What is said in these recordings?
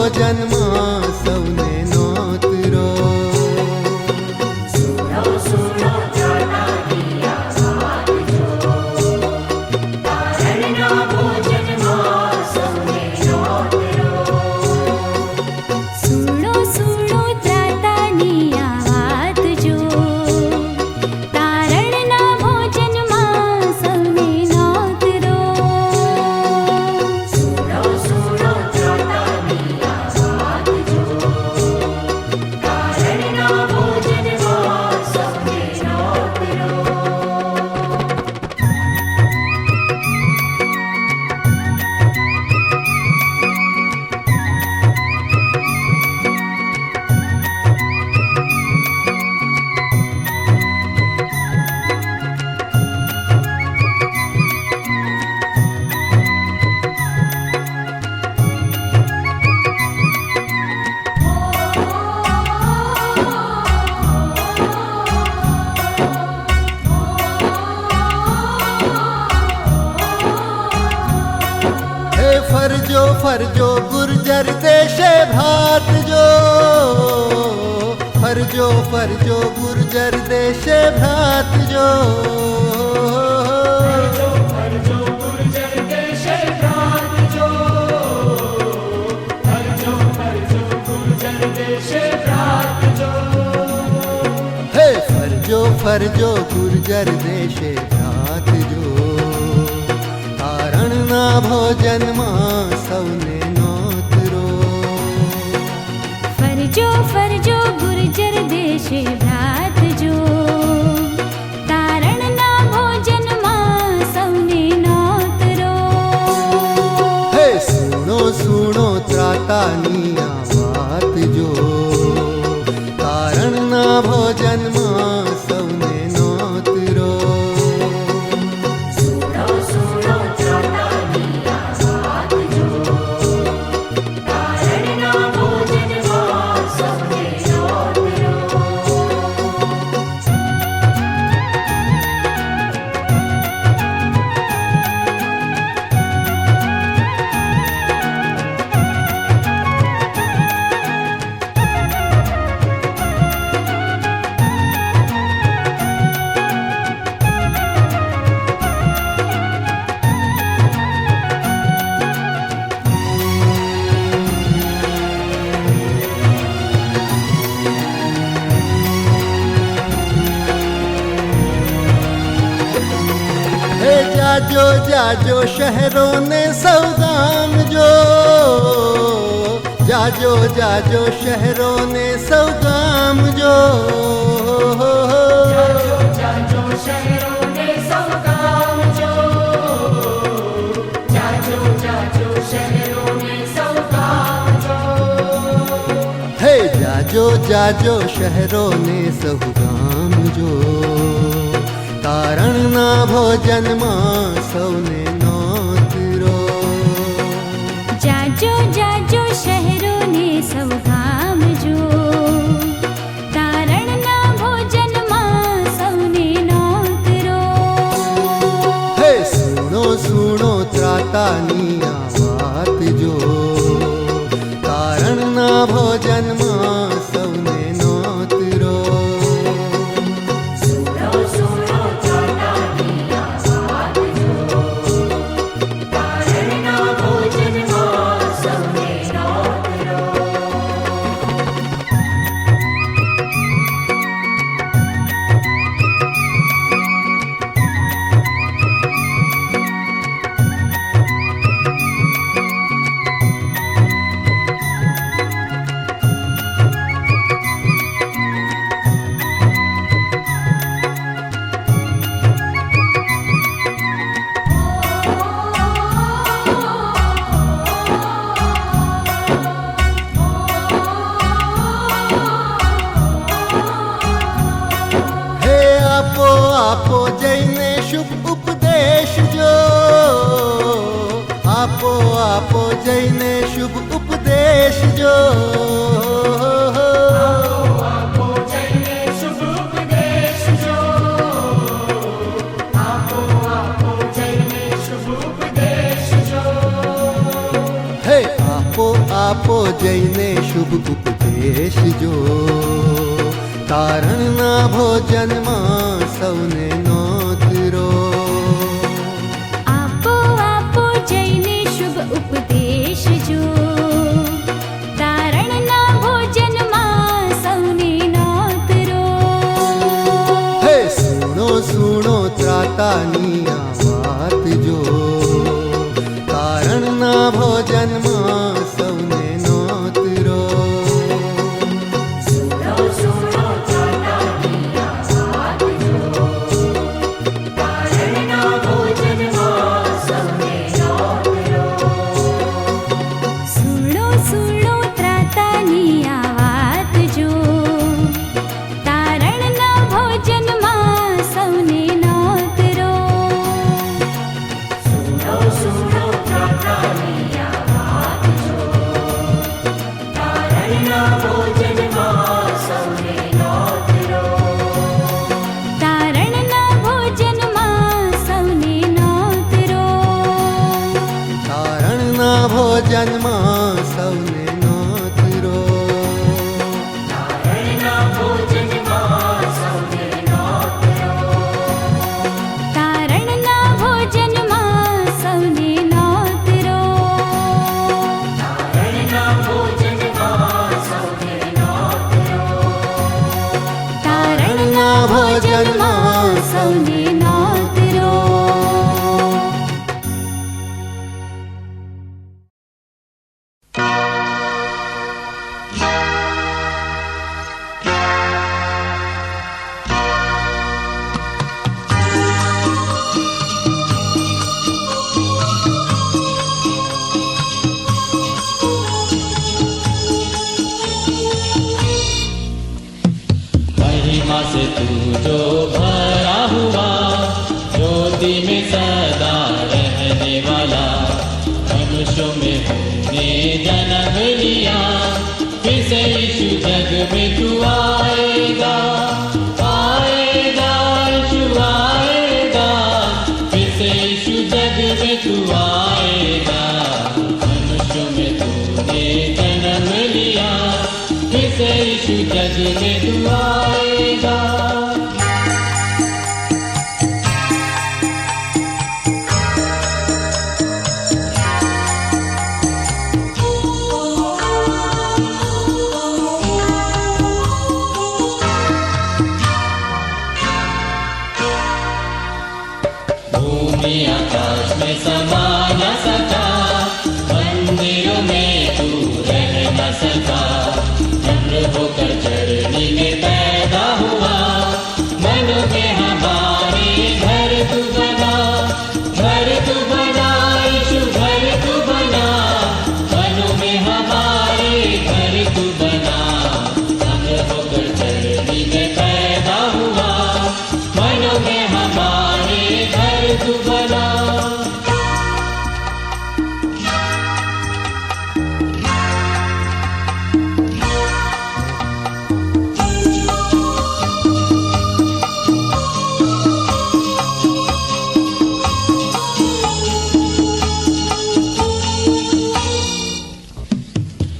ભોજનમાં સૌને નોતરો. ફરજો ફરજો ગુર્જર દેશે ભ્રાતજો. ફરજો ફરજો ગુર્જર દેશે ભ્રાતજો. હે ફરજો ફરજો ગુર્જર દેશે ભ્રાતજો. તારણના ભોજનમાં સૌને નોતરો. ફરજો ફરજો ગુર્જર દેશે ભ્રાતજો. તારણના ભોજનમાં સૌને નોતરો. હે સુણો સુણો ત્રાતાની આ વાત જો. તારણના ભોજનમાં સૌને નોતરો. જાજો જાજો શહેરોને સૌ ગામજો. જાજો જાજો શહેરોને સૌ ગામજો. હે જાજો જાજો શહેરોને સૌ ગામજો. તારણના ભોજનમાં સૌને નોતરો. જાજો જાજો શહેરોને સૌ ગામજો. તારણના ભોજનમાં સૌને નોતરો. હે સુણો સુણો ત્રાતાની આ વાત જો. તારણના ભોજનમાં સૌને નોતરો. આપો જઈને શુભ ઉપદેશ જો. આપો આપો જઈને શુભ ઉપદેશ જો. હે આપો આપો જઈને શુભ ઉપદેશ જો, તારણના ભોજનમાં સૌને નોતરો. આપો આપો જઈને શુભ ઉપદેશ જો, તારણના ભોજનમાં સૌને નોતરો. હે સુણો સુણો ત્રાતાની આ વાત જો, તારણના ભોજનમાં સૌને નોતરો. સુણો સુણો ત્રાતાની આ વાત જો, તારણના ભોજનમાં સૌને નોતરો. સુણો સુણો ત્રાતાની આ વાત જો, તારણના ભોજનમાં સૌને નોતરો. સુણો સુણો ત્રાતાની આ વાત જો, તારણના ભોજનમાં સૌને નોતરો. તારણના ભોજનમાં સૌને નોતરો. તારણના ભોજનમાં સૌને નોતરો. તારણના ભોજનમાં સૌને નોતરો. તારણના ભોજનમાં સૌને નોતરો. તારણના ભોજનમાં સૌને નોતરો. તારણના ભોજનમાં સૌને નોતરો. महिमा से तू जो भरा हुआ, ज्योति में सदा रहने वाला, मनुष्यों में होने जन्म लिया, फिर से यीशु जग में तू आएगा. आएगा यीशु आएगा, फिर से यीशु जग में तू आएगा. मनुष्यों में तूने जन्म लिया, फिर से यीशु जग में तू आएगा. भूमि आकाश में समा न सका, मंदिरों में तू रह न सका. चंद्र होकर चढ़नी में पैदा हुआ, मन में हमारे घर तू बना. घर तू बना यीशु, घर तू बना, मनो में हमारे घर तू बना. चंद्र होकर चढ़नी में पैदा हुआ, मनो में हमारे घर तू बना.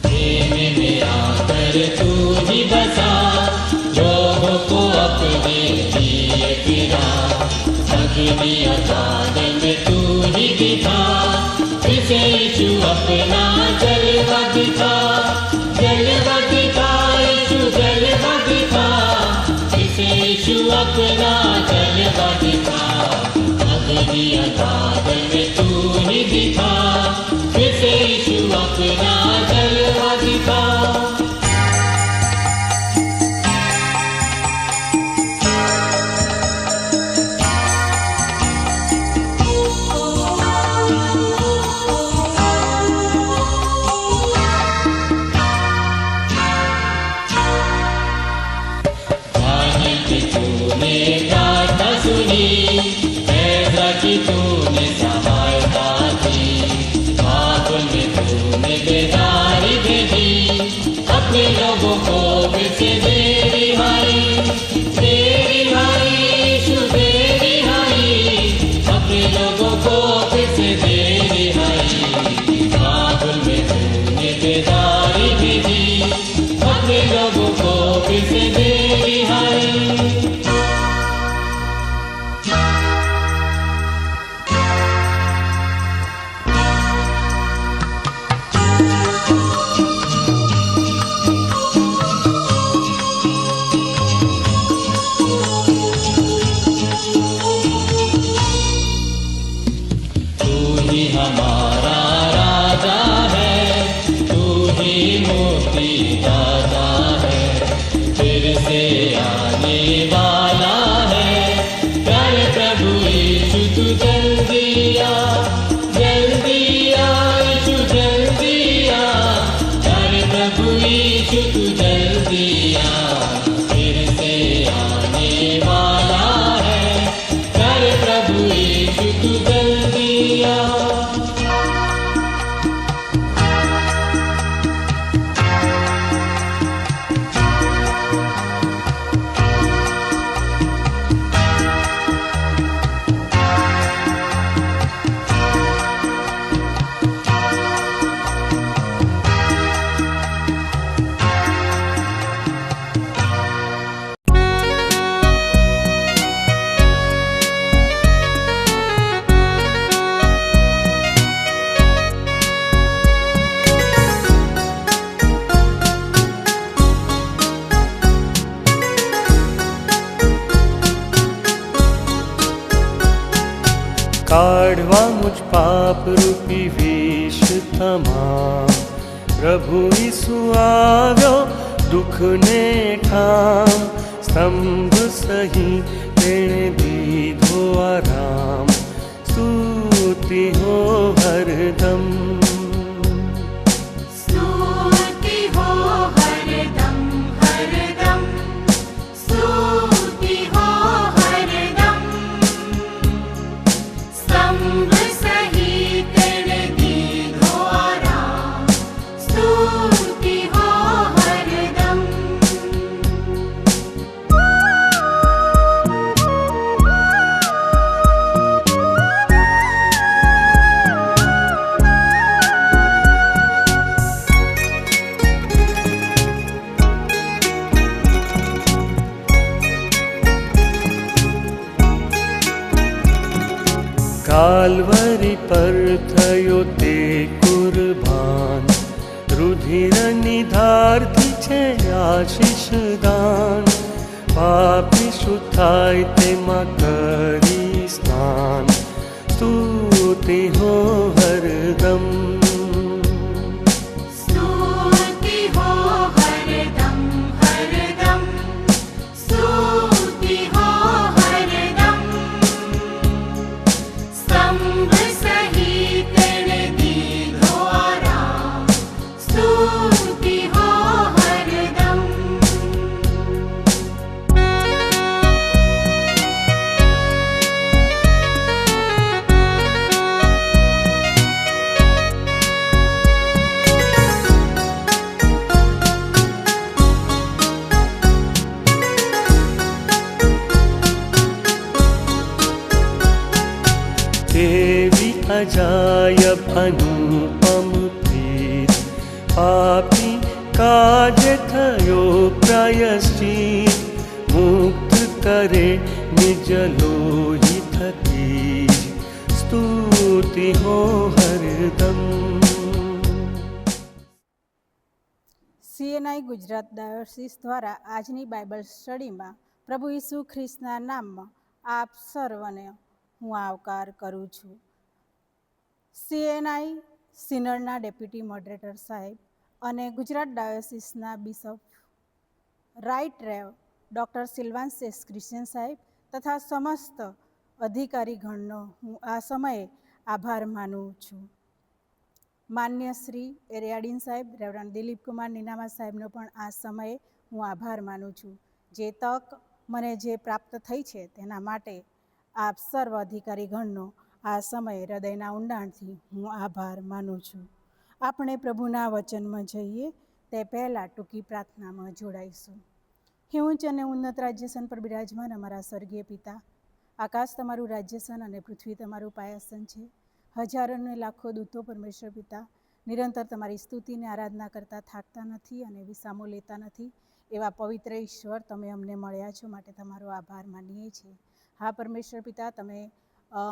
प्रेम में आकर तू ही बसा, लोगों को अपने लिए फिरा. अग्नि और बादल में तू ही दिखा, फिर से यीशु अपना जलवा दिखा. जलवा दिखा यीशु, जलवा दिखा, फिर से यीशु अपना जलवा दिखा. अग्नि और बादल में तू ही दिखा, फिर से यीशु अपना जलवा दिखा. तूने प्रार्थना सुनी, ऐसा कि तूने सहायता की. बाबुल में तूने बेदारी भेजी, अपने लोगों को फिर से दे रिहाई. दे रिहाई यीशु, दे रिहाई, अपने लोगों को फिर से दे रिहाई. बाबुल में तूने से दे रिहाई। हमारा राजा है, तू ही मुक्ति दाता है, फिर से आने वाला है। प्यारे प्रभु यीशु तू जल्दी आ, जल्दी आ यीशु जल्दी आ। प्यारे प्रभु यीशु तू जल्दी आ, फिर से आने वाला है। प्यारे प्रभु यीशु तू जल्दी आ। કાઢવા મુજ પાપ રૂપી વેશ તમામ, પ્રભુ ઈસુ આવ્યો દુઃખને ઠામ, સ્તંભ સહી તેણે દીધો આરામ, સ્તુતિ હો હરદમ, સ્તુતિ હો હરદમ હરદમ, સ્તુતિ હો હરદમ, સ્તંભ સહિત તેણે દીધો આરામ, સ્તુતિ હો હરદમ. કાલ્વરી પર થયો તે કુરબાન, રુધિરની ધારથી છે આશીષ દાન, પાપી શું થાય તેમાં કરી સ્નાન, સ્તુતિ હો હરદમ, સ્તુતિ હો હરદમ હરદમ, સ્તુતિ હો હરદમ, સ્તંભ સહિત તેણે દીધો આરામ, સ્તુતિ હો હરદમ. તેવી અજાયબ અનુપમ પ્રીત, પાપી કાજે થયો પ્રાયશ્ચિત, મુક્ત કરે નિજ લોહી થકી, સ્તુતિ હો હરદમ. સીએનઆઈ ગુજરાત ડાયોસિસ દ્વારા આજની બાઇબલ સ્ટડીમાં પ્રભુ ઈસુ ખ્રિસ્તના નામમાં આપ સર્વને હું આવકાર કરું છું. સીએનઆઈ સિનડના ડેપ્યુટી મોડરેટર સાહેબ અને ગુજરાત ડાયોસિસના બિશપ રાઇટ રેવ ડૉક્ટર સિલ્વાન્સ એસ ક્રિશ્ચિયન સાહેબ તથા સમસ્ત અધિકારીગણનો હું આ સમયે આભાર માનું છું. માન્ય શ્રી એરિયાડીન સાહેબ, રેવરન્ડ દિલીપકુમાર નીનામા સાહેબનો પણ આ સમયે હું આભાર માનું છું. જે તક મને જે પ્રાપ્ત થઈ છે તેના માટે આપ સર્વ અધિકારીગણનો આ સમયે હૃદયના ઊંડાણથી હું આભાર માનું છું. આપણે પ્રભુના વચનમાં જઈએ તે પહેલાં ટૂંકી પ્રાર્થનામાં જોડાઈશું. હે ઉચ્ચ અને ઉન્નત રાજ્યસન પર બિરાજમાન અમારા સ્વર્ગીય પિતા, આકાશ તમારું રાજ્યસન અને પૃથ્વી તમારું પાયાસન છે. હજારો અને લાખો દૂતો પરમેશ્વર પિતા નિરંતર તમારી સ્તુતિને આરાધના કરતા થાકતા નથી અને વિસામો લેતા નથી. એવા પવિત્ર ઈશ્વર, તમે અમને મળ્યા છો માટે તમારો આભાર માનીએ છીએ. હા પરમેશ્વર પિતા, તમે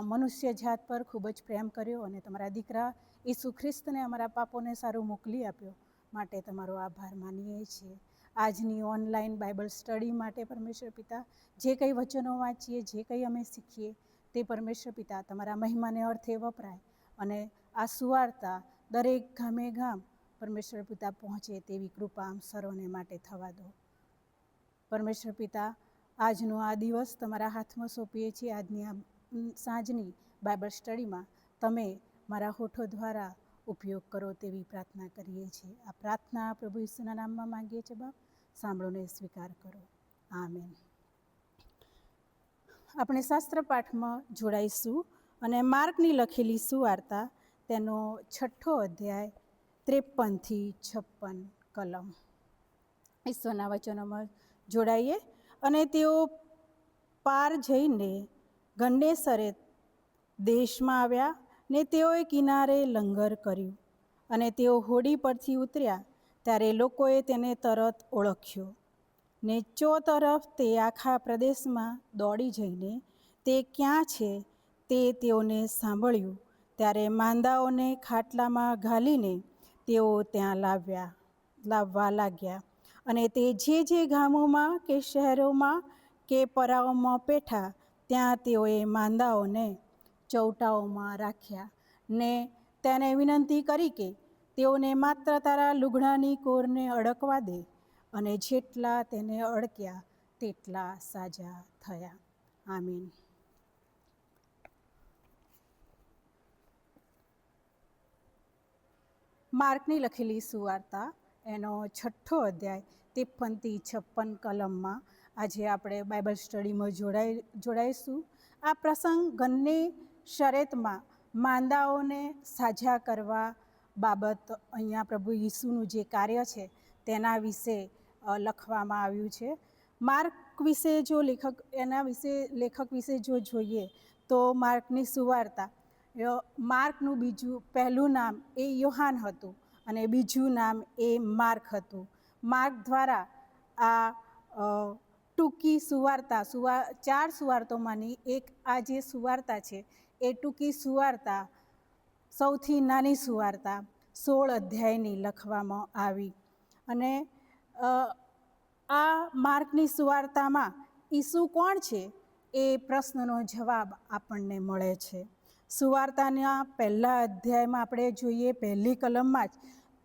મનુષ્ય જાત પર ખૂબ જ પ્રેમ કર્યો અને તમારા દીકરા ઈસુ ખ્રિસ્તને અમારા પાપોને સારું મોકલી આપ્યો માટે તમારો આભાર માનીએ છીએ. આજની ઓનલાઈન બાઇબલ સ્ટડી માટે પરમેશ્વર પિતા, જે કંઈ વચનો વાંચીએ, જે કંઈ અમે શીખીએ, તે પરમેશ્વર પિતા તમારા મહિમાને અર્થે વપરાય અને આ સુવાર્તા દરેક ગામે ગામ પરમેશ્વર પિતા પહોંચે તેવી કૃપા આમ સર્વને માટે થવા દો. પરમેશ્વર પિતા, આજનો આ દિવસ તમારા હાથમાં સોંપીએ છીએ. આજની આ સાંજની બાઇબલ સ્ટડીમાં તમે મારા હોઠો દ્વારા ઉપયોગ કરો તેવી પ્રાર્થના કરીએ છીએ. આ પ્રાર્થના પ્રભુ ઈસુના નામમાં માંગીએ છીએ. બાપ, સાંભળોને સ્વીકાર કરો. આમેન. આપણે શાસ્ત્ર પાઠમાં જોડાઈશું અને માર્કની લખેલી સુવાર્તા તેનો 6 અધ્યાય 53 થી 56 કલમ. ઈશ્વરના વચનોમાં જોડાઈએ. અને તેઓ પાર જઈને ગન્નેસરેત દેશમાં આવ્યા ને તેઓએ કિનારે લંગર કર્યું. અને તેઓ હોડી પરથી ઉતર્યા ત્યારે લોકોએ તેને તરત ઓળખ્યો ને ચોતરફ તે આખા પ્રદેશમાં દોડી જઈને તે ક્યાં છે તે તેઓને સાંભળ્યું. ત્યારે માંદાઓને ખાટલામાં ઘાલીને તેઓ ત્યાં લાવવા લાગ્યા. અને તે જે ગામોમાં કે શહેરોમાં કે પરાઓમાં પેઠા, ત્યાં તેઓએ માંદાઓને ચૌટાઓમાં રાખ્યા ને તેને વિનંતી કરી કે તેઓને માત્ર તારા લુગડાની કોરને અડકવા દે. અને જેટલા તેને અડક્યા તેટલા સાજા થયા. આમીન. માર્કની લખેલી સુવાર્તા એનો 6 અધ્યાય 53 થી 56 કલમમાં આજે આપણે બાઇબલ સ્ટડીમાં જોડાઈશું. આ પ્રસંગ ગન્નેસરેતમાં માંદાઓને સાજા કરવા બાબત અહીંયા પ્રભુ ઈસુનું જે કાર્ય છે તેના વિશે લખવામાં આવ્યું છે. માર્ક વિશે જો લેખક વિશે જો જોઈએ તો માર્કની સુવાર્તા, માર્કનું પહેલું નામ એ યોહાન હતું અને બીજું નામ એ માર્ક હતું. માર્ક દ્વારા આ ટૂંકી સુવાર્તા 4 સુવાર્તાઓમાંની એક આ જે સુવાર્તા છે એ ટૂંકી સુવાર્તા, સૌથી નાની સુવાર્તા 16 અધ્યાયની લખવામાં આવી. અને આ માર્કની સુવાર્તામાં ઈસુ કોણ છે એ પ્રશ્નનો જવાબ આપણને મળે છે. સુવાર્તાના પહેલા અધ્યાયમાં આપણે જોઈએ, પહેલી કલમમાં જ,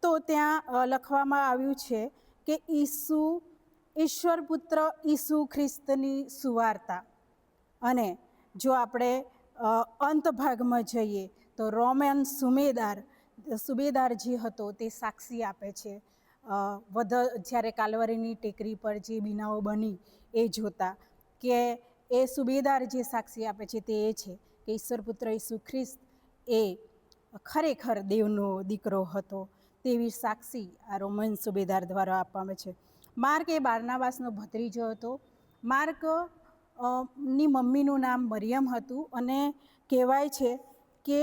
તો ત્યાં લખવામાં આવ્યું છે કે ઈસુ, ઈશ્વર પુત્ર ઈસુ ખ્રિસ્તની સુવાર્તા. અને જો આપણે અંત ભાગમાં જઈએ તો રોમન સુબેદાર જે હતો તે સાક્ષી આપે છે. જ્યારે કાલવરીની ટેકરી પર જે બીનાઓ બની એ જોતા, કે એ સુબેદાર જે સાક્ષી આપે છે તે એ છે કે ઈશ્વર પુત્ર ઈસુ ખ્રિસ્ત એ ખરેખર દેવનો દીકરો હતો તેવી સાક્ષી આ રોમન સુબેદાર દ્વારા આપવામાં છે. માર્ક એ બારનાબાસનો ભત્રીજો હતો. માર્ક ની મમ્મીનું નામ મરિયમ હતું અને કહેવાય છે કે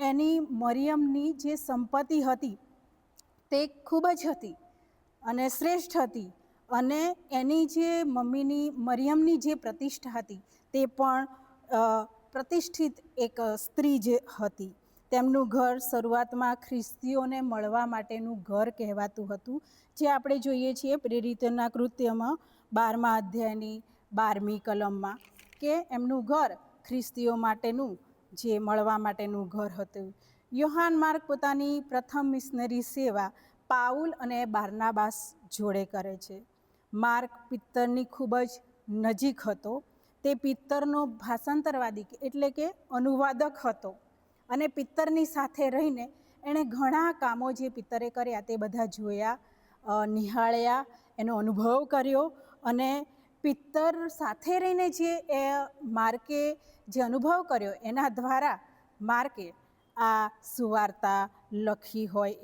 એની મરિયમની જે સંપત્તિ હતી તે ખૂબ જ હતી અને શ્રેષ્ઠ હતી. અને એની જે મરિયમની જે પ્રતિષ્ઠા હતી તે પણ પ્રતિષ્ઠિત એક સ્ત્રી જે હતી. તેમનું ઘર શરૂઆતમાં ખ્રિસ્તીઓને મળવા માટેનું ઘર કહેવાતું હતું, જે આપણે જોઈએ છીએ પ્રેરિતોના કૃત્યમાં 12મા અધ્યાયની 12મી કલમમાં, કે એમનું ઘર ખ્રિસ્તીઓ માટેનું જે મળવા માટેનું ઘર હતું. યોહાન માર્ક પોતાની પ્રથમ મિશનરી સેવા પાઉલ અને બારનાબાસ જોડે કરે છે. માર્ક પિત્તરની ખૂબ જ નજીક હતો. તે પિત્તરનો ભાષાંતરવાદી એટલે કે અનુવાદક હતો અને પિત્તરની સાથે રહીને એણે ઘણા કામો જે પિત્તરે કર્યા તે બધા જોયા, નિહાળ્યા, એનો અનુભવ કર્યો. અને પિત્તર સાથે રહીને માર્કે જે અનુભવ કર્યો એના દ્વારા માર્કે આ સુવાર્તા લખી હોય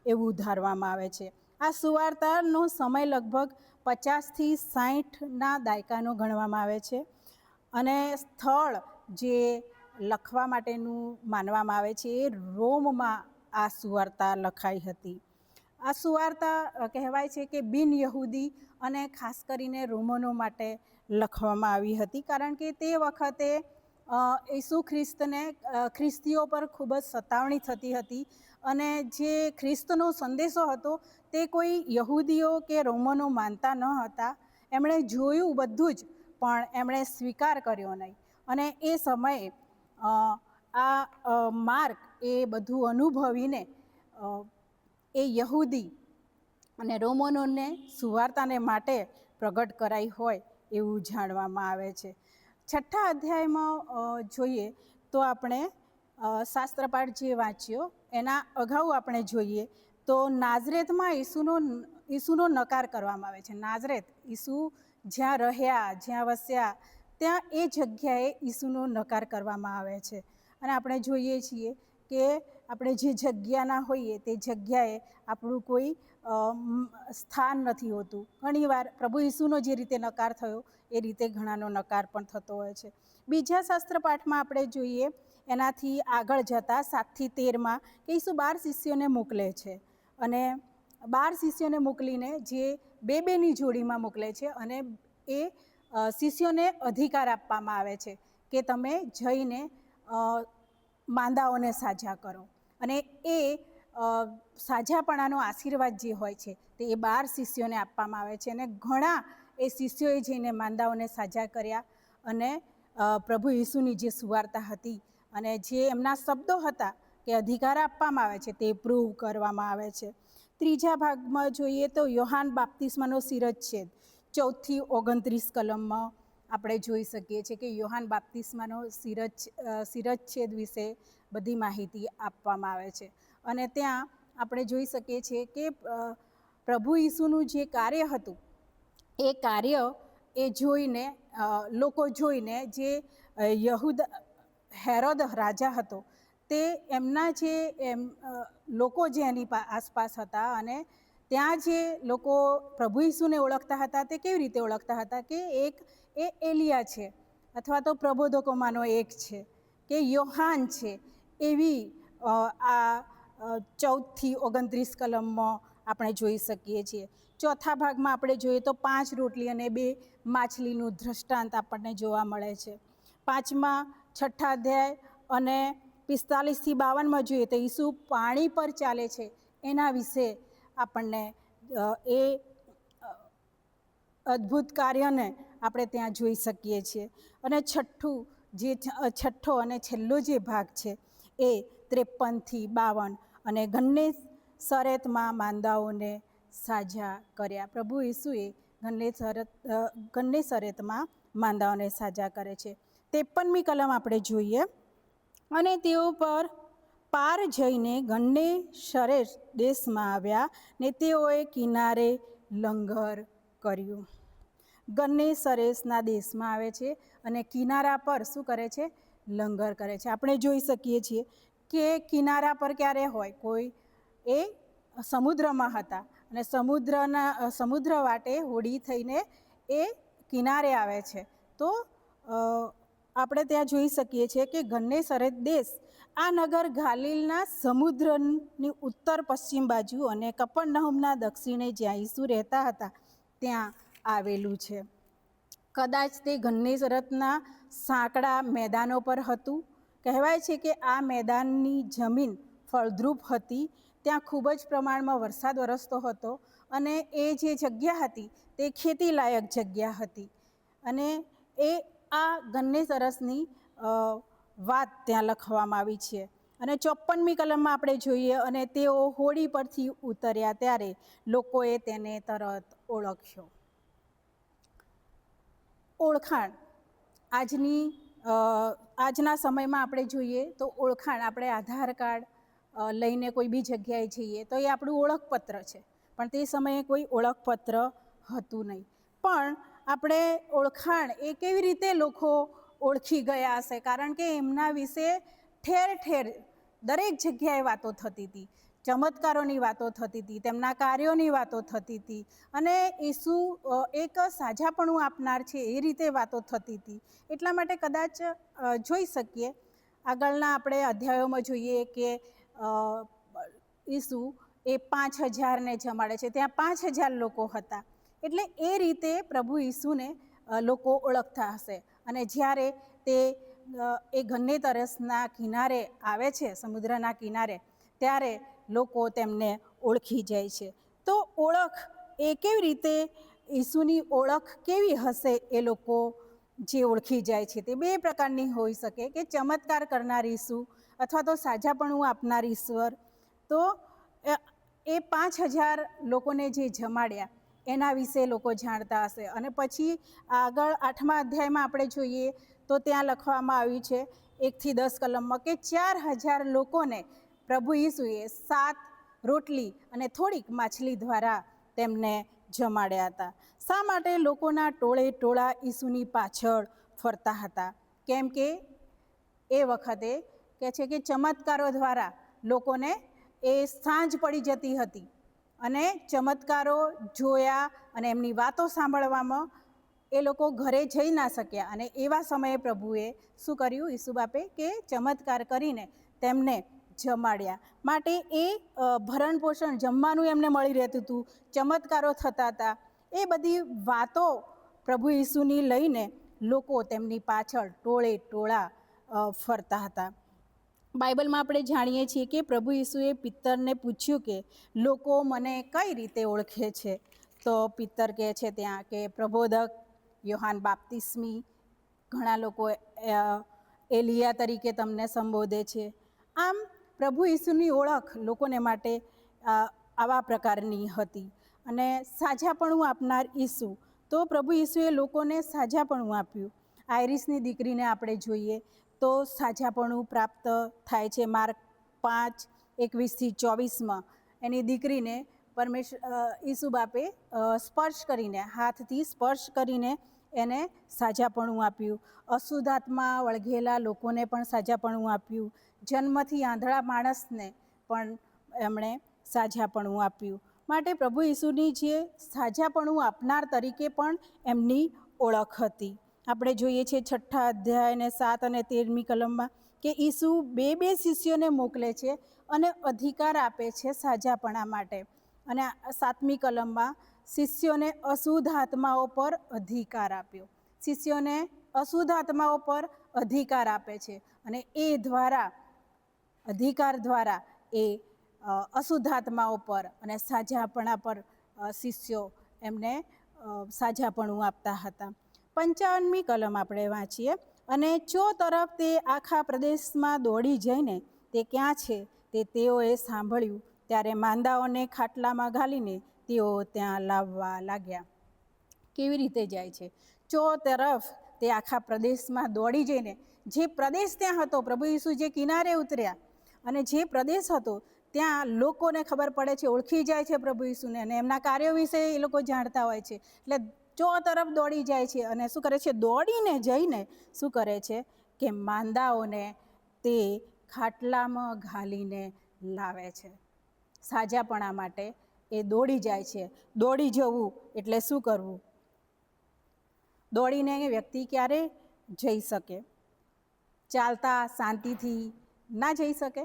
એવું ધારવામાં આવે છે. આ સુવાર્તાનો સમય લગભગ 50 થી 60ના દાયકાનો ગણવામાં આવે છે. અને સ્થળ જે લખવા માટેનું માનવામાં આવે છે એ રોમમાં આ સુવાર્તા લખાઈ હતી. આ સુવાર્તા કહેવાય છે કે બિન યહૂદી અને ખાસ કરીને રોમનો માટે લખવામાં આવી હતી, કારણ કે તે વખતે ઈસુ ખ્રિસ્તને ખ્રિસ્તીઓ પર ખૂબ જ સતાવણી થતી હતી અને જે ખ્રિસ્તનો સંદેશો હતો તે કોઈ યહૂદીઓ કે રોમનો માનતા ન હતા. એમણે જોયું બધું જ, પણ એમણે સ્વીકાર કર્યો નહીં. અને એ સમયે માર્ક એ બધું અનુભવીને એ યહૂદી અને રોમનોને સુવાર્તાને માટે પ્રગટ કરાઈ હોય એવું જાણવામાં આવે છે. 6થા અધ્યાયમાં જોઈએ તો આપણે શાસ્ત્રપાઠ જે વાંચ્યો એના અગાઉ આપણે જોઈએ તો નાઝરેતમાં ઈસુનો નકાર કરવામાં આવે છે. નાઝરેત, ઈસુ જ્યાં રહ્યા, જ્યાં વસ્યા, ત્યાં એ જગ્યાએ ઈસુનો નકાર કરવામાં આવે છે. અને આપણે જોઈએ છીએ કે આપણે જે જગ્યાના હોઈએ તે જગ્યાએ આપણું કોઈ સ્થાન નથી હોતું. ઘણીવાર પ્રભુ ઈસુનો જે રીતે નકાર થયો એ રીતે ઘણાનો નકાર પણ થતો હોય છે. બીજા શાસ્ત્રપાઠમાં આપણે જોઈએ એનાથી આગળ જતાં 7થી 13માં કે ઈસુ 12 શિષ્યોને મોકલે છે અને 12 શિષ્યોને મોકલીને જે બેની જોડીમાં મોકલે છે અને એ શિષ્યોને અધિકાર આપવામાં આવે છે કે તમે જઈને માંદાઓને સાજા કરો. અને એ સાજાપણાનો આશીર્વાદ જે હોય છે તે એ 12 શિષ્યોને આપવામાં આવે છે. અને ઘણા એ શિષ્યોએ જઈને માંદાઓને સાજા કર્યા અને પ્રભુ ઈસુની જે સુવાર્તા હતી અને જે એમના શબ્દો હતા કે અધિકાર આપવામાં આવે છે તે પ્રૂવ કરવામાં આવે છે. ત્રીજા ભાગમાં જોઈએ તો યોહાન બાપ્તિસ્માનો શિરચ્છેદ 14થી 29 કલમમાં આપણે જોઈ શકીએ છીએ કે યોહાન બાપ્તિસ્માનો શિરચ્છેદ વિશે બધી માહિતી આપવામાં આવે છે. અને ત્યાં આપણે જોઈ શકીએ છીએ કે પ્રભુ ઈસુનું જે કાર્ય હતું એ કાર્ય એ જોઈને લોકો જોઈને જે હેરોદ રાજા હતો તે એમના જે લોકો જે એની આસપાસ હતા અને ત્યાં જે લોકો પ્રભુ ઈસુને ઓળખતા હતા તે કેવી રીતે ઓળખતા હતા કે એક એ એલિયા છે અથવા તો પ્રબોધકોમાંનો એક છે કે યોહાન છે, એવી આ 14થી 29 કલમમાં આપણે જોઈ શકીએ છીએ. ચોથા ભાગમાં આપણે જોઈએ તો 5 રોટલી અને 2 માછલીનું દૃષ્ટાંત આપણને જોવા મળે છે. 5મા 6થા અધ્યાય અને 45થી 52માં જોઈએ તો ઈસુ પાણી પર ચાલે છે એના વિશે આપણને એ અદ્ભુત કાર્યને આપણે ત્યાં જોઈ શકીએ છીએ. અને છઠ્ઠો અને છેલ્લો જે ભાગ છે એ 53થી 52 અને ગન્નેસરેતમાં માંદાઓને સાજા કર્યા. પ્રભુ ઈસુએ ગન્નેસરેતમાં માંદાઓને સાજા કરે છે. 53મી કલમ આપણે જોઈએ અને તેઓ પાર જઈને ગન્નેસરેત દેશમાં આવ્યા ને તેઓએ કિનારે લંગર કર્યું. ગન્નેસરેતના દેશમાં આવે છે અને કિનારા પર શું કરે છે? લંગર કરે છે. આપણે જોઈ શકીએ છીએ કે કિનારા પર ક્યારે હોય, કોઈ એ સમુદ્રમાં હતા અને સમુદ્ર વાટે હોડી થઈને એ કિનારે આવે છે. તો આપણે ત્યાં જોઈ શકીએ છીએ કે ગન્નેસરેત દેશ આ નગર ગાલિલના સમુદ્રની ઉત્તર પશ્ચિમ બાજુ અને કપરનહુમના દક્ષિણે જ્યાં ઈસુ રહેતા હતા ત્યાં આવેલું છે. કદાચ તે ગન્નેસરેતના સાંકડા મેદાનો પર હતું. કહેવાય છે કે આ મેદાનની જમીન ફળદ્રુપ હતી, ત્યાં ખૂબ જ પ્રમાણમાં વરસાદ વરસતો હતો અને એ જે જગ્યા હતી તે ખેતીલાયક જગ્યા હતી. અને એ આ ગન્નેસરેતની વાત ત્યાં લખવામાં આવી છે. અને 54મી કલમમાં આપણે જોઈએ અને તેઓ હોડી પરથી ઉતર્યા ત્યારે લોકોએ તેને તરત ઓળખ્યો. ઓળખાણ આજના સમયમાં આપણે જોઈએ તો ઓળખાણ, આપણે આધાર કાર્ડ લઈને કોઈ બી જગ્યાએ જઈએ તો એ આપણું ઓળખપત્ર છે, પણ તે સમયે કોઈ ઓળખપત્ર હતું નહીં. પણ આપણે ઓળખાણ એ કેવી રીતે લોકો ઓળખી ગયા હશે, કારણ કે એમના વિશે ઠેર ઠેર દરેક જગ્યાએ વાતો થતી હતી. ચમત્કારોની વાતો થતી હતી, તેમના કાર્યોની વાતો થતી હતી અને ઈસુ એક સાજાપણું આપનાર છે એ રીતે વાતો થતી હતી. એટલા માટે કદાચ જોઈ શકીએ આગળના આપણે અધ્યાયોમાં જોઈએ કે ઈસુ એ 5,000ને જમાડે છે. ત્યાં 5,000 લોકો હતા. એટલે એ રીતે પ્રભુ ઈસુને લોકો ઓળખતા હશે. અને જ્યારે તે એ ગન્નેતરસના કિનારે આવે છે, સમુદ્રના કિનારે, ત્યારે લોકો તેમને ઓળખી જાય છે. તો ઓળખ એ કેવી રીતે, ઈસુની ઓળખ કેવી હશે એ લોકો જે ઓળખી જાય છે? તે બે પ્રકારની હોઈ શકે, કે ચમત્કાર કરનાર ઈસુ અથવા તો સાજાપણું આપનાર ઈશ્વર. તો એ 5,000 લોકોને જે જમાડ્યા એના વિશે લોકો જાણતા હશે. અને પછી આગળ 8મા અધ્યાયમાં આપણે જોઈએ તો ત્યાં લખવામાં આવ્યું છે 1થી 10 કલમમાં કે 4,000 લોકોને પ્રભુ ઈસુએ 7 રોટલી અને થોડીક માછલી દ્વારા તેમને જમાડ્યા હતા. શા માટે લોકોના ટોળે ટોળા ઈસુની પાછળ ફરતા હતા? કેમ કે એ વખતે કહે છે કે ચમત્કારો દ્વારા લોકોને એ સાંજ પડી જતી હતી અને ચમત્કારો જોયા અને એમની વાતો સાંભળવામાં એ લોકો ઘરે જઈ ના શક્યા. અને એવા સમયે પ્રભુએ શું કર્યું? ઈસુ બાપે કે ચમત્કાર કરીને તેમને જમાડ્યા. માટે એ ભરણ પોષણ, જમવાનું એમને મળી રહેતું હતું, ચમત્કારો થતા હતા. એ બધી વાતો પ્રભુ ઈસુની લઈને લોકો તેમની પાછળ ટોળે ટોળા ફરતા હતા. બાઇબલમાં આપણે જાણીએ છીએ કે પ્રભુ ઈસુએ પિત્તરને પૂછ્યું કે લોકો મને કઈ રીતે ઓળખે છે? તો પિત્તર કહે છે ત્યાં કે પ્રબોધક, યોહાન બાપ્તિસ્મી, ઘણા લોકો એલિયા તરીકે તમને સંબોધે છે. આમ પ્રભુ ઈસુની ઓળખ લોકોને માટે આવા પ્રકારની હતી. અને સાજાપણું આપનાર ઈસુ, તો પ્રભુ ઈસુએ લોકોને સાજાપણું આપ્યું. આયરીસની દીકરીને આપણે જોઈએ તો સાજાપણું પ્રાપ્ત થાય છે. માર્ક 5:21-24 એની દીકરીને ઈસુ બાપે સ્પર્શ કરીને, હાથથી સ્પર્શ કરીને એને સાજાપણું આપ્યું. અશુદ્ધ આત્મા વળગેલા લોકોને પણ સાજાપણું આપ્યું. જન્મથી આંધળા માણસને પણ એમણે સાજાપણું આપ્યું. માટે પ્રભુ ઈસુની જે સાજાપણું આપનાર તરીકે પણ એમની ઓળખ હતી. આપણે જોઈએ છીએ 6ઠા અધ્યાયને 7 અને 13મી કલમમાં કે ઈસુ 2 શિષ્યોને મોકલે છે અને અધિકાર આપે છે સાજાપણા માટે. અને 7મી કલમમાં શિષ્યોને અશુદ્ધ આત્માઓ પર અધિકાર આપ્યો. શિષ્યોને અશુદ્ધ આત્માઓ પર અધિકાર આપે છે અને એ દ્વારા, અધિકાર દ્વારા એ અશુદ્ધ આત્માઓ પર અને સાજાપણા પર શિષ્યો એમને સાજાપણું આપતા હતા. 55મી કલમ આપણે વાંચીએ. અને તરફ તે આખા પ્રદેશમાં દોડી જઈને તે ક્યાં છે તે તેઓએ સાંભળ્યું, ત્યારે માંદાઓને ખાટલામાં ઘાલીને તેઓ ત્યાં લાવવા લાગ્યા. કેવી રીતે જાય છે? તરફ તે આખા પ્રદેશમાં દોડી જઈને, જે પ્રદેશ ત્યાં હતો, પ્રભુ ઈસુ જે કિનારે ઉતર્યા અને જે પ્રદેશ હતો ત્યાં લોકોને ખબર પડે છે, ઓળખી જાય છે પ્રભુ ઈસુને, અને એમના કાર્યો વિશે એ લોકો જાણતા હોય છે. એટલે તરફ દોડી જાય છે અને શું કરે છે? દોડીને જઈને શું કરે છે કે માંદાઓને તે ખાટલામાં ઘાલીને લાવે છે. સાજાપણા માટે એ દોડી જાય છે. દોડી જવું એટલે શું કરવું? દોડીને વ્યક્તિ ક્યારે જઈ શકે? ચાલતા શાંતિથી ના જઈ શકે.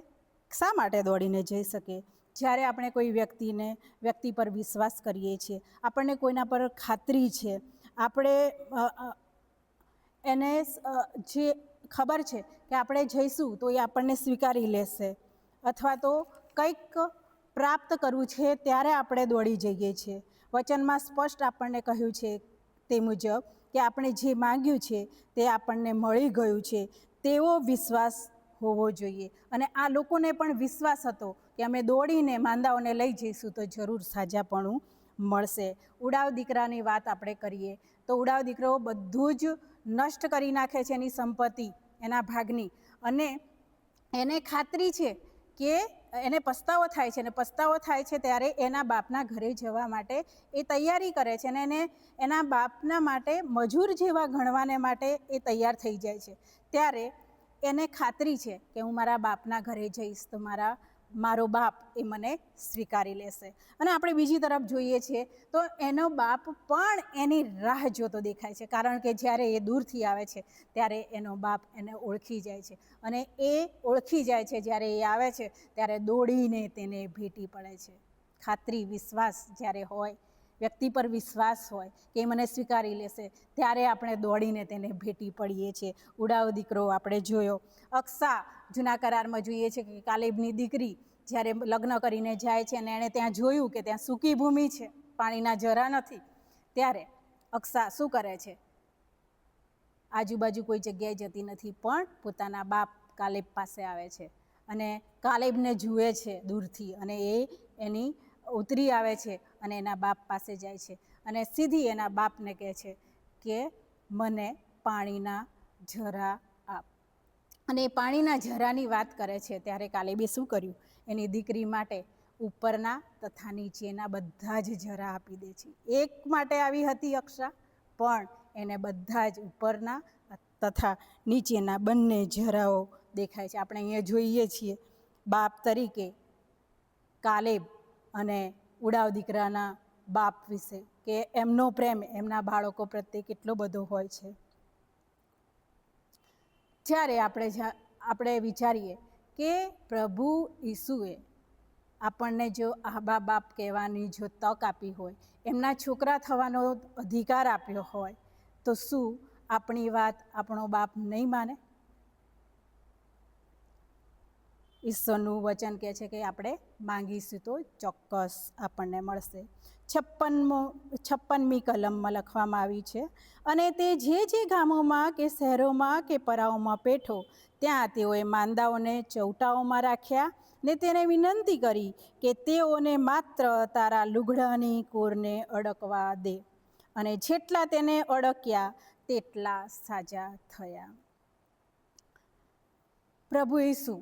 શા માટે દોડીને જઈ શકે? જ્યારે આપણે કોઈ વ્યક્તિ પર વિશ્વાસ કરીએ છીએ, આપણને કોઈના પર ખાતરી છે, આપણે એને જે ખબર છે કે આપણે જઈશું તો એ આપણને સ્વીકારી લેશે, અથવા તો કંઈક પ્રાપ્ત કરવું છે ત્યારે આપણે દોડી જઈએ છીએ. વચનમાં સ્પષ્ટ આપણને કહ્યું છે તે મુજબ કે આપણે જે માંગ્યું છે તે આપણને મળી ગયું છે, તેવો વિશ્વાસ હોવો જોઈએ. અને આ લોકોને પણ વિશ્વાસ હતો કે અમે દોડીને માંદાઓને લઈ જઈશું તો જરૂર સાજાપણું મળશે. ઉડાવ દીકરાની વાત આપણે કરીએ તો ઉડાવ દીકરો બધું જ નષ્ટ કરી નાખે છે, એની સંપત્તિ, એના ભાગની. અને એને ખાતરી છે કે એને પસ્તાવો થાય છે, અને પસ્તાવો થાય છે ત્યારે એના બાપના ઘરે જવા માટે એ તૈયારી કરે છે, અને એને એના બાપના માટે મજૂર જેવા ગણવાને માટે એ તૈયાર થઈ જાય છે. ત્યારે એને ખાતરી છે કે હું મારા બાપના ઘરે જઈશ તો મારા મારો બાપ એ મને સ્વીકારી લેશે. અને આપણે બીજી તરફ જોઈએ છીએ તો એનો બાપ પણ એની રાહ જોતો દેખાય છે, કારણ કે જ્યારે એ દૂરથી આવે છે ત્યારે એનો બાપ એને ઓળખી જાય છે, અને એ ઓળખી જાય છે જ્યારે એ આવે છે ત્યારે દોડીને તેને ભેટી પડે છે. ખાતરી, વિશ્વાસ જ્યારે હોય, વ્યક્તિ પર વિશ્વાસ હોય કે એ મને સ્વીકારી લેશે, ત્યારે આપણે દોડીને તેને ભેટી પડીએ છીએ. ઉડાવ દીકરો આપણે જોયો. અક્સા જૂના કરારમાં જોઈએ છે કે કાલેબની દીકરી જ્યારે લગ્ન કરીને જાય છે અને એણે ત્યાં જોયું કે ત્યાં સૂકી ભૂમિ છે, પાણીના ઝરા નથી, ત્યારે અક્સા શું કરે છે? આજુબાજુ કોઈ જગ્યાએ જતી નથી, પણ પોતાના બાપ કાલેબ પાસે આવે છે અને કાલેબને જુએ છે દૂરથી, અને એ એની ઉતરી આવે છે અને એના બાપ પાસે જાય છે અને સીધી એના બાપને કહે છે કે મને પાણીના ઝરા આપ. અને એ પાણીના ઝરાની વાત કરે છે ત્યારે કાલેબે શું કર્યું? એની દીકરી માટે ઉપરના તથા નીચેના બધા જ ઝરા આપી દે છે. એક માટે આવી હતી અક્ષા, પણ એને બધા જ ઉપરના તથા નીચેના બંને ઝરાઓ દેખાય છે. આપણે અહીંયા જોઈએ છીએ બાપ તરીકે કાલેબ અને ઉડાવ દીકરાના બાપ વિશે કે એમનો પ્રેમ એમના બાળકો પ્રત્યે કેટલો બધો હોય છે. જ્યારે આપણે વિચારીએ કે પ્રભુ ઈસુએ આપણને જો આબા બાપ કહેવાની જો તક આપી હોય, એમના છોકરા થવાનો અધિકાર આપ્યો હોય, તો શું આપણી વાત આપણો બાપ નહીં માને? ઈશ્વરનું વચન કહે છે કે આપણે માંગીશું તો ચોક્કસ આપણને મળશે. 56મી કલમમાં લખવામાં આવી છે, અને તે જે ગામોમાં કે શહેરોમાં કે પરાઓમાં પેઠો, ત્યાં તેઓએ માંદાઓને ચૌટાઓમાં રાખ્યા ને તેને વિનંતી કરી કે તેઓને માત્ર તારા લુગડાની કોરને અડકવા દે, અને જેટલા તેને અડક્યા તેટલા સાજા થયા. પ્રભુ ઈસુ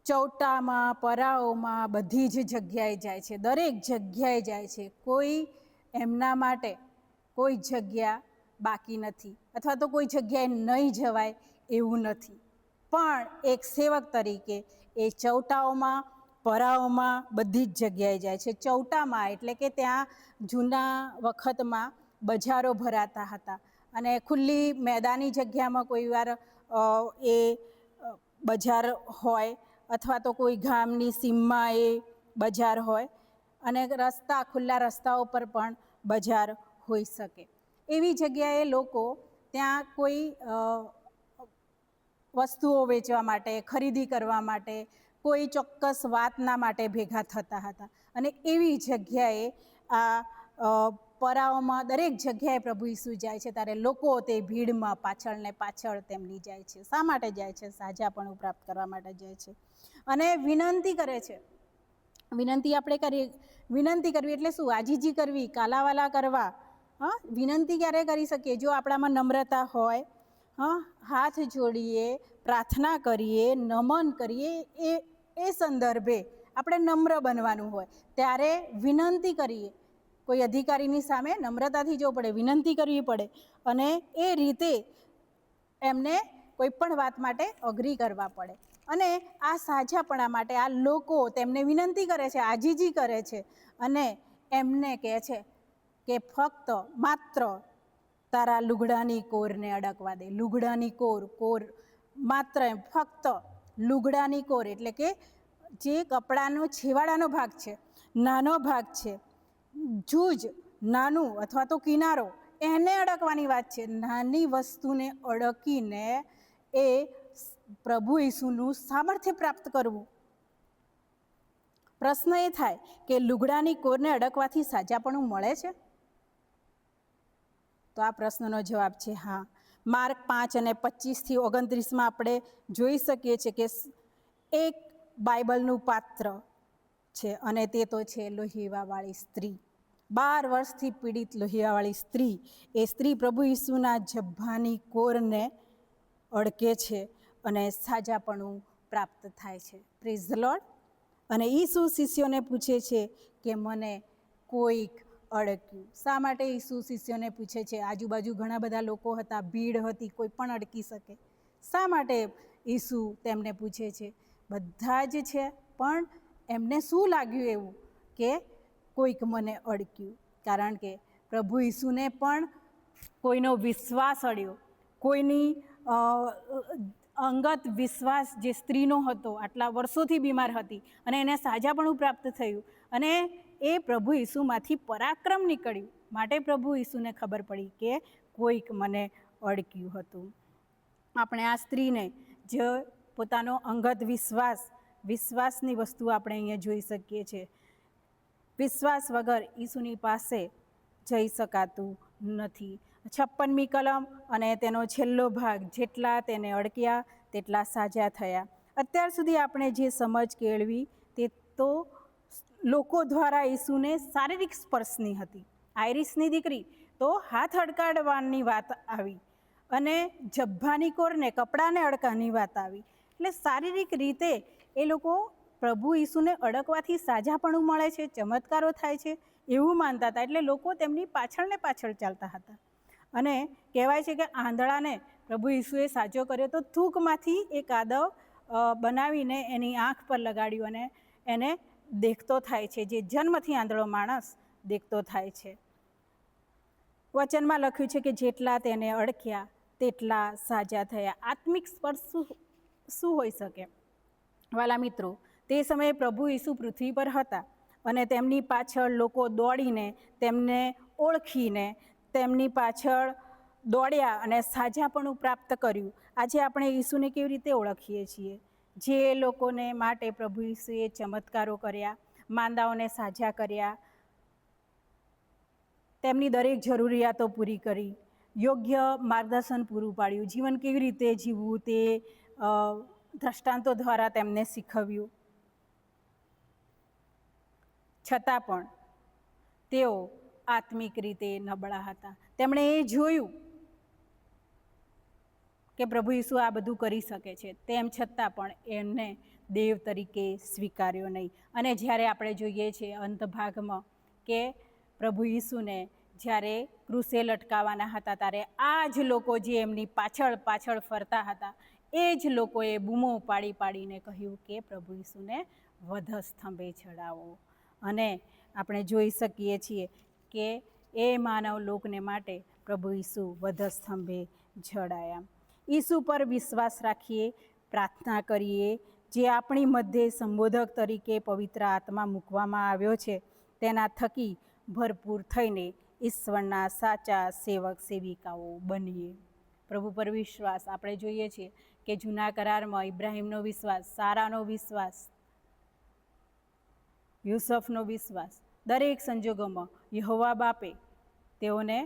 ચૌટામાં, પરાઓમાં, બધી જ જગ્યાએ જાય છે, દરેક જગ્યાએ જાય છે. કોઈ એમના માટે કોઈ જગ્યા બાકી નથી, અથવા તો કોઈ જગ્યાએ નહીં જવાય એવું નથી. પણ એક સેવક તરીકે એ ચૌટાઓમાં, પરાઓમાં, બધી જ જગ્યાએ જાય છે. ચૌટામાં એટલે કે ત્યાં જૂના વખતમાં બજારો ભરાતા હતા, અને ખુલ્લી મેદાની જગ્યામાં કોઈ વાર એ બજાર હોય, અથવા તો કોઈ ગામની સીમમાં એ બજાર હોય, અને ખુલ્લા રસ્તાઓ પર પણ બજાર હોઈ શકે. એવી જગ્યાએ લોકો ત્યાં કોઈ વસ્તુઓ વેચવા માટે, ખરીદી કરવા માટે, કોઈ ચોક્કસ વાતના માટે ભેગા થતા હતા. અને એવી જગ્યાએ આ પરાઓમાં દરેક જગ્યાએ પ્રભુ ઈસુ જાય છે ત્યારે લોકો તે ભીડમાં પાછળ ને પાછળ તેમની જાય છે. શા માટે જાય છે? સાજાપણું પ્રાપ્ત કરવા માટે જાય છે અને વિનંતી કરે છે. વિનંતી આપણે કરીએ, વિનંતી કરવી એટલે શું? આજીજી કરવી, કાલાવાલા કરવા. વિનંતી ક્યારે કરી શકીએ? જો આપણામાં નમ્રતા હોય, હાથ જોડીએ, પ્રાર્થના કરીએ, નમન કરીએ, એ સંદર્ભે આપણે નમ્ર બનવાનું હોય ત્યારે વિનંતી કરીએ. કોઈ અધિકારીની સામે નમ્રતાથી જવું પડે, વિનંતી કરવી પડે, અને એ રીતે એમને કોઈ પણ વાત માટે અગ્રી કરવા પડે. અને આ સાજાપણા માટે આ લોકો તેમને વિનંતી કરે છે, આજીજી કરે છે, અને એમને કહે છે કે ફક્ત માત્ર તારા લુગડાની કોરને અડકવા દે. લુગડાની કોર માત્ર ફક્ત લુગડાની કોર એટલે કે જે કપડાનો છેવાડાનો ભાગ છે, નાનો ભાગ છે, જૂજ નાનું અથવા તો કિનારો, એને અડકવાની વાત છે. નાની વસ્તુને અડકીને એ પ્રભુ ઈસુનું સામર્થ્ય પ્રાપ્ત કરવું. પ્રશ્ન એ થાય કે લુગડાની કોરને અડકવાથી સાજાપણું મળે છે? તો આ પ્રશ્નનો જવાબ છે હા. માર્ક 5:25-29 આપણે જોઈ શકીએ છીએ કે એક બાઇબલનું પાત્ર છે, અને તે તો છે લોહીવાવાળી સ્ત્રી. 12 વર્ષથી પીડિત લોહીવાવાળી સ્ત્રી. એ સ્ત્રી પ્રભુ ઈસુના જબ્ભાની કોરને અડકે છે અને સાજાપણું પ્રાપ્ત થાય છે. Praise the lord. અને ઈસુ શિષ્યોને પૂછે છે કે મને કોઈક અડક્યું. શા માટે ઈસુ શિષ્યોને પૂછે છે? આજુબાજુ ઘણા બધા લોકો હતા, ભીડ હતી, કોઈ પણ અડકી શકે. શા માટે ઈસુ તેમને પૂછે છે? બધા જ છે, પણ એમને શું લાગ્યું એવું કે કોઈક મને અડક્યું, કારણ કે પ્રભુ ઈસુને પણ કોઈનો વિશ્વાસ અડ્યો, કોઈની અંગત વિશ્વાસ જે સ્ત્રીનો હતો, આટલા વર્ષોથી બીમાર હતી અને એને સાજાપણું પ્રાપ્ત થયું અને એ પ્રભુ ઈસુમાંથી પરાક્રમ નીકળ્યું. માટે પ્રભુ ઈસુને ખબર પડી કે કોઈક મને અડક્યું હતું. આપણે આ સ્ત્રીને જે પોતાનો અંગત વિશ્વાસની વસ્તુ આપણે અહીંયા જોઈ શકીએ છીએ. વિશ્વાસ વગર ઈસુની પાસે જઈ શકાતું નથી. 56મી કલમ અને તેનો છેલ્લો ભાગ, જેટલા તેને અડક્યા તેટલા સાજા થયા. અત્યાર સુધી આપણે જે સમજ કેળવી તે તો લોકો દ્વારા ઈસુને શારીરિક સ્પર્શની હતી. આયરીસની દીકરી તો હાથ અડકાડવાની વાત આવી અને જબ્બાની કોરને કપડાને અડકાની વાત આવી. એટલે શારીરિક રીતે એ લોકો પ્રભુ ઈસુને અડકવાથી સાજાપણું મળે છે, ચમત્કારો થાય છે એવું માનતા હતા. એટલે લોકો તેમની પાછળ ચાલતા હતા. અને કહેવાય છે કે આંધળાને પ્રભુ ઈસુએ સાજો કર્યો તો થૂંકમાંથી એક આદવ બનાવીને એની આંખ પર લગાડ્યું અને એને દેખતો થાય છે, જે જન્મથી આંધળો માણસ દેખતો થાય છે. વચનમાં લખ્યું છે કે જેટલા તેને અડક્યા તેટલા સાજા થયા. આત્મિક સ્પર્શ શું હોઈ શકે? વાલા મિત્રો, તે સમયે પ્રભુ ઈસુ પૃથ્વી પર હતા અને તેમની પાછળ લોકો દોડીને તેમને ઓળખીને તેમની પાછળ દોડ્યા અને સાજાપણું પ્રાપ્ત કર્યું. આજે આપણે ઈસુને કેવી રીતે ઓળખીએ છીએ? જે લોકોને માટે પ્રભુ ઈસુએ ચમત્કારો કર્યા, માંદાઓને સાજા કર્યા, તેમની દરેક જરૂરિયાતો પૂરી કરી, યોગ્ય માર્ગદર્શન પૂરું પાડ્યું, જીવન કેવી રીતે જીવવું તે દ્રષ્ટાંતો દ્વારા તેમને શીખવ્યું. છતાં પણ તેઓ આત્મિક રીતે નબળા હતા. તેમણે એ જોયું કે પ્રભુ ઈસુ આ બધું કરી શકે છે, તેમ છતાં પણ એમને દેવ તરીકે સ્વીકાર્યો નહીં. અને જ્યારે આપણે જોઈએ છીએ અંત ભાગમાં કે પ્રભુ ઈસુને જ્યારે ક્રૂસે લટકાવવાના હતા ત્યારે આ જ લોકો જે એમની પાછળ ફરતા હતા એ જ લોકોએ બૂમો પાડીને કહ્યું કે પ્રભુ ઈસુને વધસ્તંભે ચડાવો. અને આપણે જોઈ શકીએ છીએ કે એ માનવ લોકને માટે પ્રભુ ઈસુ વધસ્તંભે ચડાયા. ઈસુ પર વિશ્વાસ રાખીએ, પ્રાર્થના કરીએ. જે આપણી મધ્યે સંબોધક તરીકે પવિત્ર આત્મા મૂકવામાં આવ્યો છે તેના થકી ભરપૂર થઈને ઈશ્વરના સાચા સેવક સેવિકાઓ બનીએ. પ્રભુ પર વિશ્વાસ આપણે જોઈએ છીએ કે જૂના કરારમાં ઇબ્રાહીમનો વિશ્વાસ, સારાનો વિશ્વાસ, યુસફનો વિશ્વાસ, દરેક સંજોગોમાં યહોવા બાપે તેઓને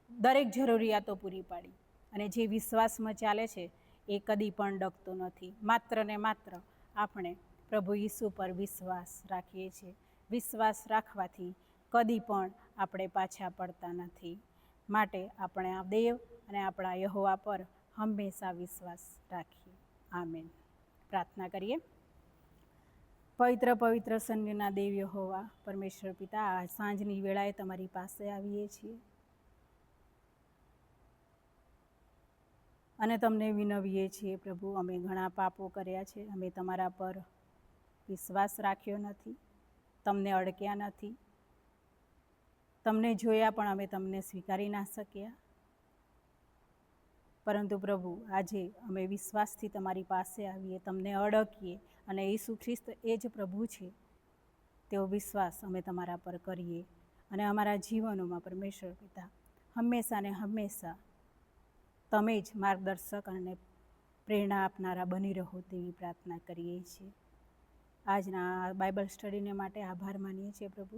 દરેક જરૂરિયાતો પૂરી પાડી. અને જે વિશ્વાસમાં ચાલે છે એ કદી પણ ડગતો નથી. માત્ર ને માત્ર આપણે પ્રભુ ઈસુ પર વિશ્વાસ રાખીએ છીએ. વિશ્વાસ રાખવાથી કદી પણ આપણે પાછા પડતા નથી. માટે આપણે આ દેવ અને આપણા યહોવા પર હંમેશા વિશ્વાસ રાખીએ. આમેન. પ્રાર્થના કરીએ. પવિત્ર સન્યના દેવ યહોવા પરમેશ્વર પિતા, આ સાંજની વેળાએ તમારી પાસે આવીએ છીએ અને તમને વિનવીએ છીએ પ્રભુ, અમે ઘણા પાપો કર્યા છે, અમે તમારા પર વિશ્વાસ રાખ્યો નથી, તમને અડક્યા નથી, તમને જોયા પણ અમે તમને સ્વીકારી ના શક્યા. પરંતુ પ્રભુ, આજે અમે વિશ્વાસથી તમારી પાસે આવીએ, તમને અડકીએ અને ઈસુ ખ્રિસ્ત એ જ પ્રભુ છે તેવો વિશ્વાસ અમે તમારા પર કરીએ અને અમારા જીવનોમાં પરમેશ્વર પિતા હંમેશા ને હંમેશા તમે જ માર્ગદર્શક અને પ્રેરણા આપનારા બની રહો તેવી પ્રાર્થના કરીએ છીએ. આજના બાઇબલ સ્ટડીને માટે આભાર માનીએ છીએ પ્રભુ.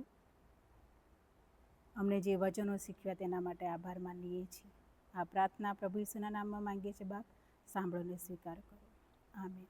અમને જે વચનો શીખ્યા તેના માટે આભાર માનીએ છીએ. આ પ્રાર્થના પ્રભુ ઈસુના નામમાં માંગીએ છીએ બાપ, સાંભળો ને સ્વીકાર કરો. આમેન.